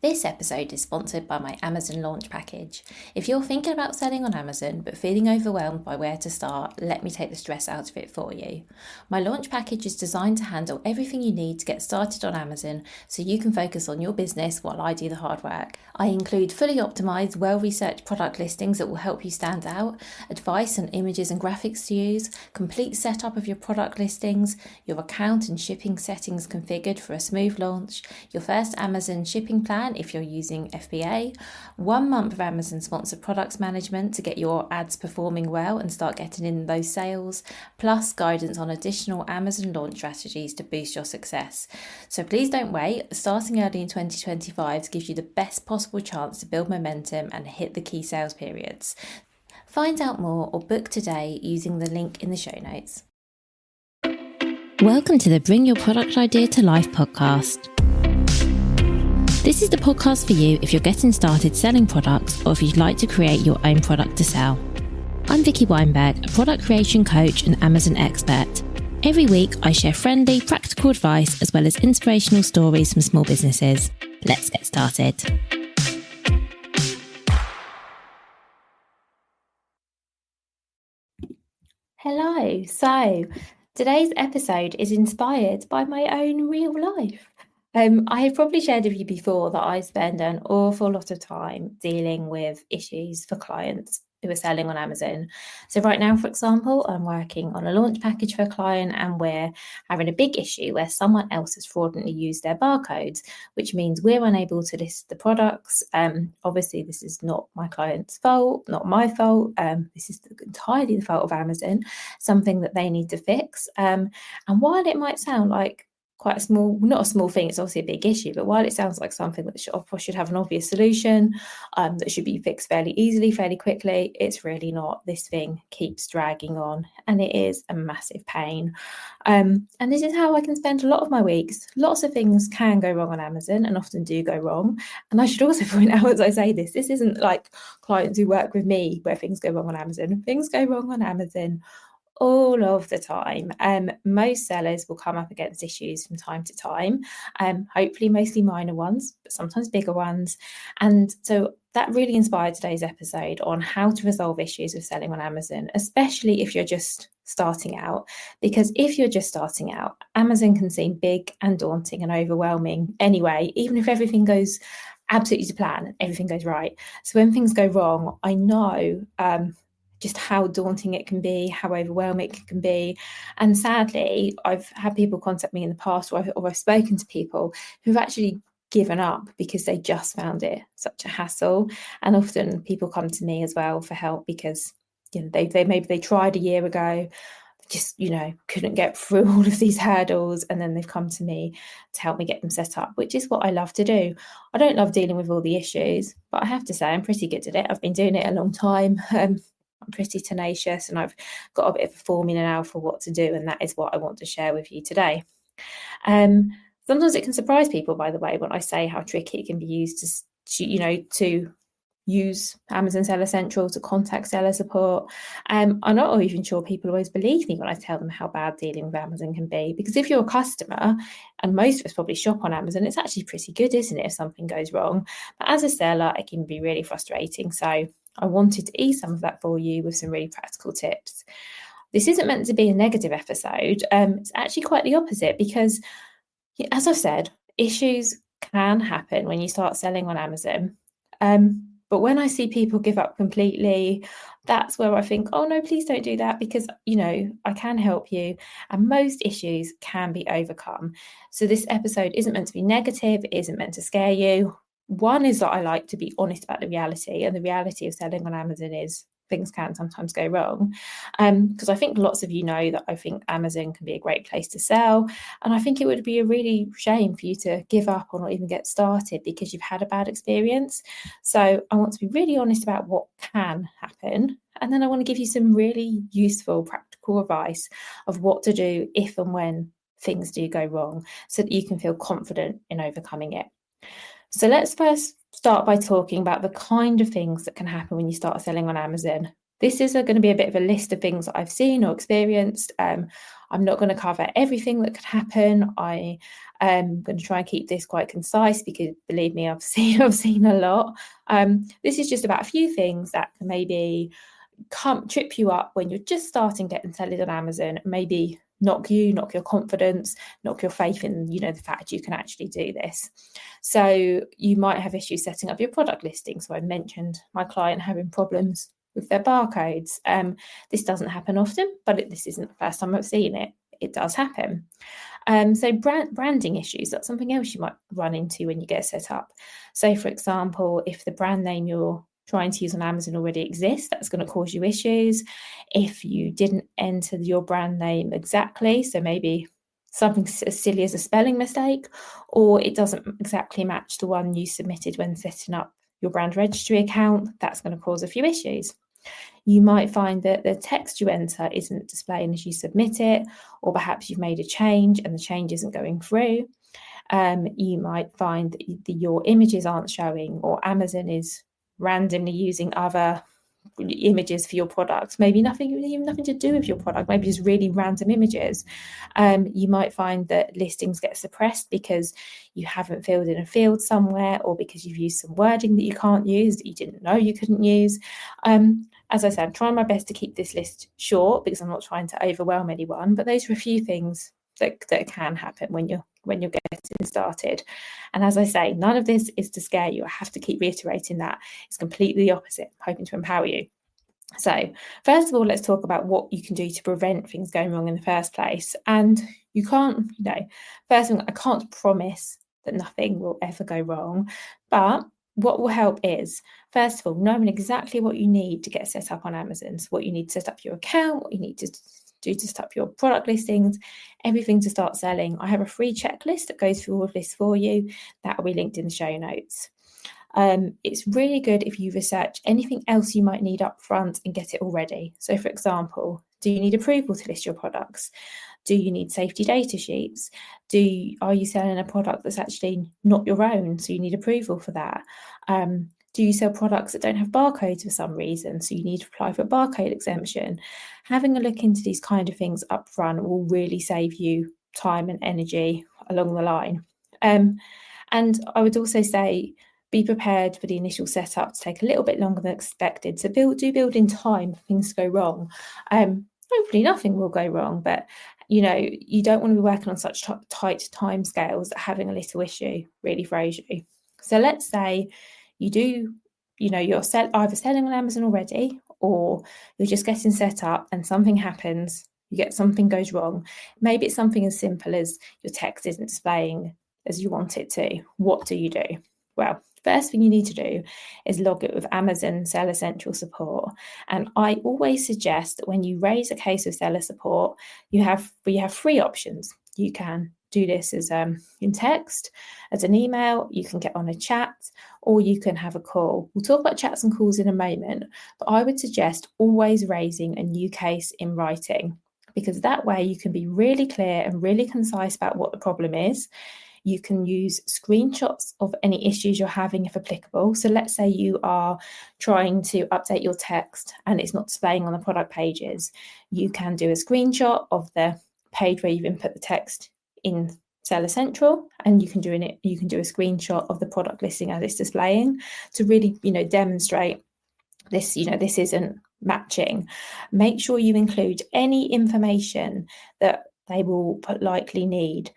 This episode is sponsored by my Amazon launch package. If you're thinking about selling on Amazon but feeling overwhelmed by where to start, let me take the stress out of it for you. My launch package is designed to handle everything you need to get started on Amazon so you can focus on your business while I do the hard work. I include fully optimized, well-researched product listings that will help you stand out, advice on images and graphics to use, complete setup of your product listings, your account and shipping settings configured for a smooth launch, your first Amazon shipping plan if you're using FBA, 1 month of Amazon sponsored products management to get your ads performing well and start getting in those sales, plus guidance on additional Amazon launch strategies to boost your success. So please don't wait. Starting early in 2025 gives you the best possible chance to build momentum and hit the key sales periods. Find out more or book today using the link in the show notes. Welcome to the Bring Your Product Idea to Life podcast. This is the podcast for you if you're getting started selling products or if you'd like to create your own product to sell. I'm Vicky Weinberg, a product creation coach and Amazon expert. Every week, I share friendly, practical advice as well as inspirational stories from small businesses. Let's get started. Hello. So today's episode is inspired by my own real life. I have probably shared with you before that I spend an awful lot of time dealing with issues for clients who are selling on Amazon. So right now, for example, I'm working on a launch package for a client and we're having a big issue where someone else has fraudulently used their barcodes, which means we're unable to list the products. Obviously, this is not my client's fault, not my fault. This is entirely the fault of Amazon, something that they need to fix. And while it might sound like quite a small, not a small thing, it's obviously a big issue, but while it sounds like something that should have an obvious solution, that should be fixed fairly easily, fairly quickly, it's really not. This thing keeps dragging on and it is a massive pain. And this is how I can spend a lot of my weeks. Lots of things can go wrong on Amazon and often do go wrong. And I should also point out as I say this isn't like clients who work with me where things go wrong on Amazon. Things go wrong on Amazon all of the time. Most sellers will come up against issues from time to time, hopefully mostly minor ones, but sometimes bigger ones. And so that really inspired today's episode on how to resolve issues with selling on Amazon, especially if you're just starting out. Because if you're just starting out, Amazon can seem big and daunting and overwhelming anyway, even if everything goes absolutely to plan, everything goes right. So when things go wrong, I know just how daunting it can be, how overwhelming it can be. And sadly, I've had people contact me in the past or I've spoken to people who've actually given up because they just found it such a hassle. And often people come to me as well for help because they maybe they tried a year ago, just couldn't get through all of these hurdles, and then they've come to me to help me get them set up, which is what I love to do. I don't love dealing with all the issues, but I have to say I'm pretty good at it. I've been doing it a long time. I'm pretty tenacious and I've got a bit of a formula now for what to do, and that is what I want to share with you today. Sometimes it can surprise people, by the way, when I say how tricky it can be used to use Amazon Seller Central, to contact seller support. I'm not even sure people always believe me when I tell them how bad dealing with Amazon can be, because if you're a customer, and most of us probably shop on Amazon, it's actually pretty good, isn't it, if something goes wrong? But as a seller, it can be really frustrating. So I wanted to ease some of that for you with some really practical tips. This isn't meant to be a negative episode. It's actually quite the opposite, because as I've said, issues can happen when you start selling on Amazon. But when I see people give up completely, that's where I think, oh no, please don't do that, because, I can help you and most issues can be overcome. So this episode isn't meant to be negative. It isn't meant to scare you. One is that I like to be honest about the reality, and the reality of selling on Amazon is things can sometimes go wrong. Because I think lots of you know that I think Amazon can be a great place to sell. And I think it would be a really shame for you to give up or not even get started because you've had a bad experience. So I want to be really honest about what can happen. And then I want to give you some really useful, practical advice of what to do if and when things do go wrong, so that you can feel confident in overcoming it. So let's first start by talking about the kind of things that can happen when you start selling on Amazon. This is going to be a bit of a list of things that I've seen or experienced. I'm not going to cover everything that could happen. I am going to try and keep this quite concise because, believe me, I've seen a lot. This is just about a few things that can maybe trip you up when you're just starting getting settled on Amazon, maybe knock your confidence, knock your faith in, the fact you can actually do this. So you might have issues setting up your product listing. So I mentioned my client having problems with their barcodes. This doesn't happen often, but this isn't the first time I've seen it. It does happen. So branding issues, that's something else you might run into when you get set up. So for example, if the brand name you're trying to use on Amazon already exists, that's going to cause you issues. If you didn't enter your brand name exactly, so maybe something as silly as a spelling mistake, or it doesn't exactly match the one you submitted when setting up your brand registry account, that's going to cause a few issues. You might find that the text you enter isn't displaying as you submit it, or perhaps you've made a change and the change isn't going through. You might find that your images aren't showing, or Amazon is randomly using other images for your product, maybe nothing to do with your product, maybe just really random images. You might find that listings get suppressed because you haven't filled in a field somewhere, or because you've used some wording that you can't use, that you didn't know you couldn't use. As I said, I'm trying my best to keep this list short because I'm not trying to overwhelm anyone, but those are a few things that can happen when you're getting started. And as I say, none of this is to scare you. I have to keep reiterating that. It's completely the opposite. I'm hoping to empower you. So first of all, let's talk about what you can do to prevent things going wrong in the first place. And you can't, first thing, I can't promise that nothing will ever go wrong, but what will help is, first of all, knowing exactly what you need to get set up on Amazon. So what you need to set up your account, what you need to do to set up your product listings, everything to start selling. I have a free checklist that goes through all of this for you. That will be linked in the show notes. It's really good if you research anything else you might need up front and get it all ready. So for example, do you need approval to list your products? Do you need safety data sheets? Are you selling a product that's actually not your own, so you need approval for that? Do you sell products that don't have barcodes for some reason, so you need to apply for a barcode exemption? Having a look into these kind of things up front will really save you time and energy along the line. And I would also say, be prepared for the initial setup to take a little bit longer than expected. So build in time for things to go wrong. Hopefully nothing will go wrong, but you don't want to be working on such tight timescales that having a little issue really throws you. So let's say you do, you're either selling on Amazon already, or you're just getting set up and something happens, something goes wrong. Maybe it's something as simple as your text isn't displaying as you want it to. What do you do? Well, first thing you need to do is log it with Amazon Seller Central support. And I always suggest that when you raise a case of seller support, you have 3 options. You can do this as in text, as an email, you can get on a chat, or you can have a call. We'll talk about chats and calls in a moment, but I would suggest always raising a new case in writing, because that way you can be really clear and really concise about what the problem is. You can use screenshots of any issues you're having if applicable. So let's say you are trying to update your text and it's not displaying on the product pages. You can do a screenshot of the page where you've input the text in Seller Central, and you can do a screenshot of the product listing as it's displaying to really, demonstrate this, this isn't matching. Make sure you include any information that they will likely need.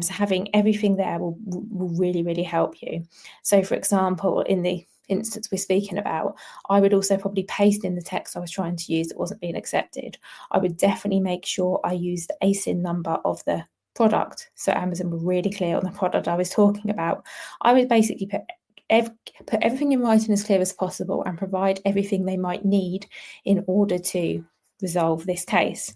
So having everything there will really, really help you. So for example, in the instance we're speaking about, I would also probably paste in the text I was trying to use that wasn't being accepted. I would definitely make sure I use the ASIN number of the product, so Amazon were really clear on the product I was talking about. I would basically put everything in writing as clear as possible and provide everything they might need in order to resolve this case.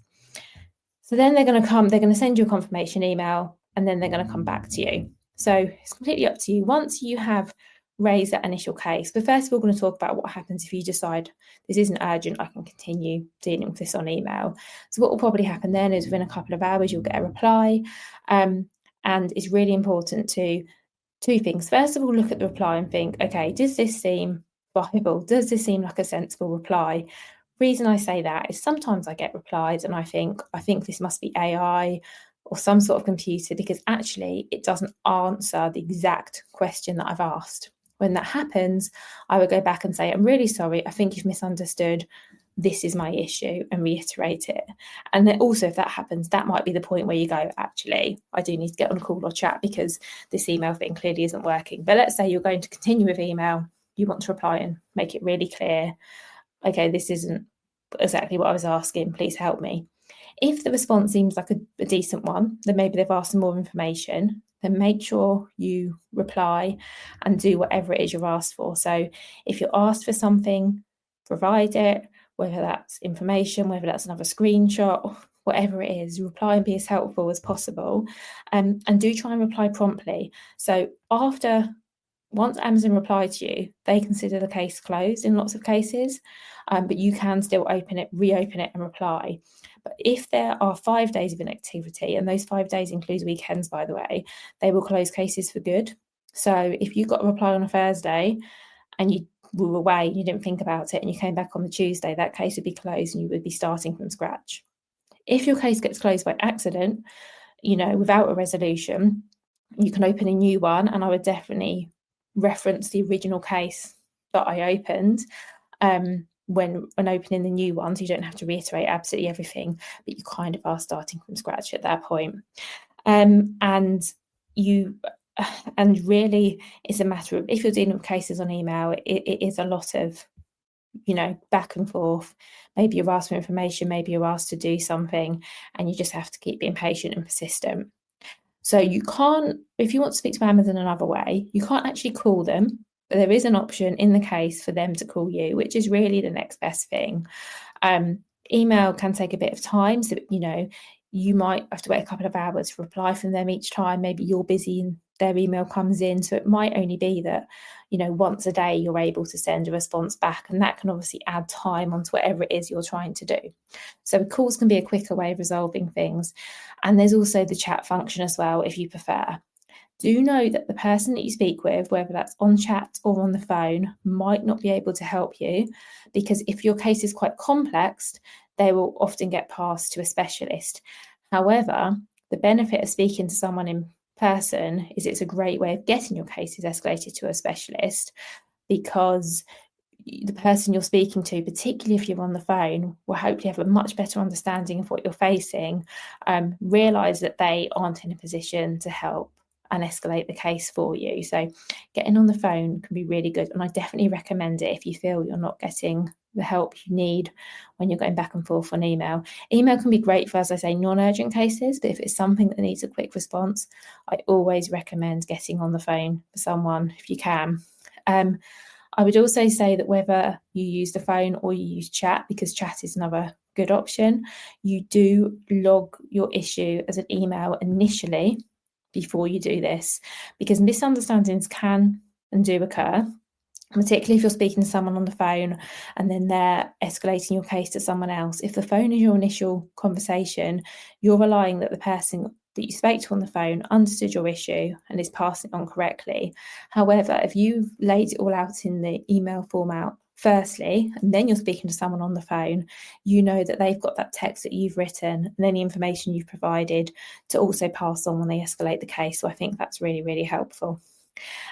So then they're going to send you a confirmation email, and then they're going to come back to you. So it's completely up to you once you have raised that initial case. But first, we're going to talk about what happens if you decide this isn't urgent, I can continue dealing with this on email. So what will probably happen then is within a couple of hours, you'll get a reply. And it's really important to 2 things. First of all, look at the reply and think, okay, does this seem viable? Does this seem like a sensible reply? reason I say that is sometimes I get replies and I think this must be AI or some sort of computer, because actually it doesn't answer the exact question that I've asked. When that happens, I would go back and say, I'm really sorry, I think you've misunderstood. This is my issue, and reiterate it. And then also, if that happens, that might be the point where you go, actually, I do need to get on a call or chat because this email thing clearly isn't working. But let's say you're going to continue with email, you want to reply and make it really clear, okay, this isn't exactly what I was asking, please help me. If the response seems like a decent one, then maybe they've asked for more information, then make sure you reply and do whatever it is you're asked for. So if you're asked for something, provide it, whether that's information, whether that's another screenshot, whatever it is, reply and be as helpful as possible. And do try and reply promptly. So once Amazon reply to you, they consider the case closed in lots of cases, but you can still open it, reopen it and reply. But if there are 5 days of inactivity, and those 5 days includes weekends, by the way, they will close cases for good. So if you got a reply on a Thursday and you were away, you didn't think about it, and you came back on the Tuesday, that case would be closed and you would be starting from scratch. If your case gets closed by accident, without a resolution, you can open a new one, and I would definitely reference the original case that I opened when opening the new one, so you don't have to reiterate absolutely everything, but you kind of are starting from scratch at that point. And really it's a matter of, if you're dealing with cases on email, it is a lot of back and forth. Maybe you're asked for information, maybe you're asked to do something, and you just have to keep being patient and persistent. So you can't, if you want to speak to Amazon another way, you can't actually call them, but there is an option in the case for them to call you, which is really the next best thing. Email can take a bit of time, so you might have to wait a couple of hours to reply from them each time. Maybe you're busy and their email comes in, so it might only be that once a day you're able to send a response back, and that can obviously add time onto whatever it is you're trying to do. So calls can be a quicker way of resolving things, and there's also the chat function as well if you prefer. Do know that the person that you speak with, whether that's on chat or on the phone, might not be able to help you, because if your case is quite complex, they will often get passed to a specialist. However, the benefit of speaking to someone in person is it's a great way of getting your cases escalated to a specialist, because the person you're speaking to, particularly if you're on the phone, will hopefully have a much better understanding of what you're facing, realise that they aren't in a position to help and escalate the case for you. So getting on the phone can be really good, and I definitely recommend it if you feel you're not getting the help you need when you're going back and forth on email. Email can be great for, as I say, non-urgent cases, but if it's something that needs a quick response, I always recommend getting on the phone for someone if you can. I would also say that whether you use the phone or you use chat, because chat is another good option, you do log your issue as an email initially before you do this, because misunderstandings can and do occur, particularly if you're speaking to someone on the phone and then they're escalating your case to someone else. If the phone is your initial conversation, you're relying that the person that you spoke to on the phone understood your issue and is passing it on correctly. However, if you've laid it all out in the email format firstly, and then you're speaking to someone on the phone, you know that they've got that text that you've written and any information you've provided to also pass on when they escalate the case. So I think that's really, really helpful.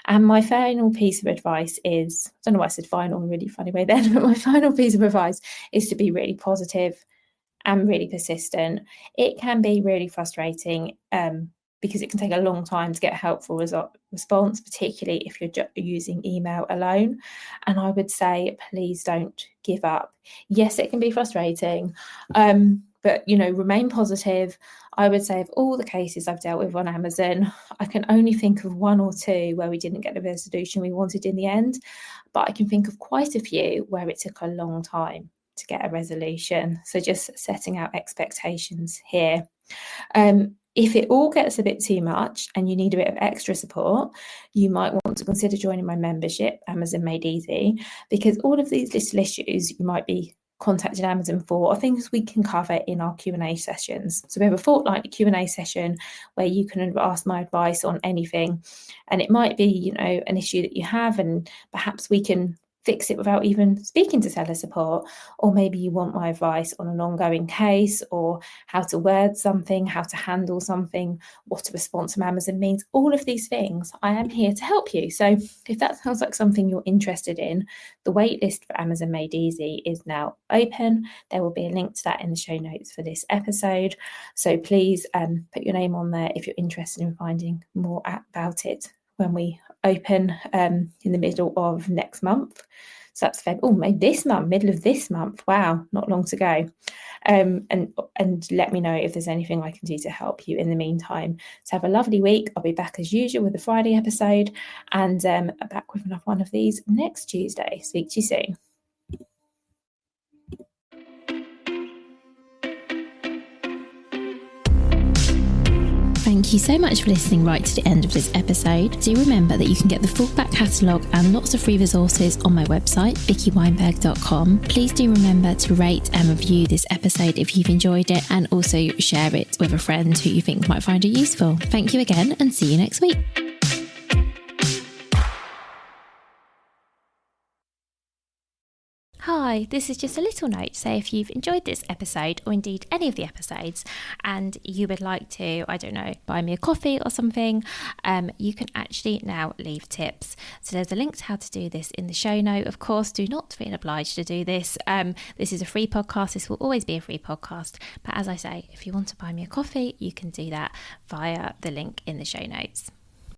And my final piece of advice is, I don't know why I said final in a really funny way then, but my final piece of advice is to be really positive and really persistent. It can be really frustrating because it can take a long time to get a helpful response, particularly if you're using email alone. And I would say, please don't give up. Yes, it can be frustrating, but remain positive. I would say of all the cases I've dealt with on Amazon, I can only think of 1 or 2 where we didn't get the resolution we wanted in the end, but I can think of quite a few where it took a long time to get a resolution. So just setting out expectations here. If it all gets a bit too much and you need a bit of extra support, you might want to consider joining my membership, Amazon Made Easy, because all of these little issues you might be contacting Amazon for are things we can cover in our Q&A sessions. So we have a fortnightly Q&A session where you can ask my advice on anything, and it might be an issue that you have, and perhaps we can fix it without even speaking to seller support, or maybe you want my advice on an ongoing case, or how to word something, how to handle something, what a response from Amazon means, all of these things, I am here to help you. So if that sounds like something you're interested in, the waitlist for Amazon Made Easy is now open. There will be a link to that in the show notes for this episode. So please put your name on there if you're interested in finding more about it when we open in the middle of next month. So that's maybe this month, middle of this month. Wow, not long to go. And let me know if there's anything I can do to help you in the meantime. So have a lovely week. I'll be back as usual with the Friday episode, and back with another one of these next Tuesday. Speak to you soon. Thank you so much for listening right to the end of this episode. Do remember that you can get the full back catalogue and lots of free resources on my website, vickyweinberg.com. Please do remember to rate and review this episode if you've enjoyed it, and also share it with a friend who you think might find it useful. Thank you again, and see you next week. Hi, this is just a little note to say if you've enjoyed this episode, or indeed any of the episodes, and you would like to, I don't know, buy me a coffee or something, you can actually now leave tips. So there's a link to how to do this in the show note. Of course, do not feel obliged to do this. This is a free podcast. This will always be a free podcast. But as I say, if you want to buy me a coffee, you can do that via the link in the show notes.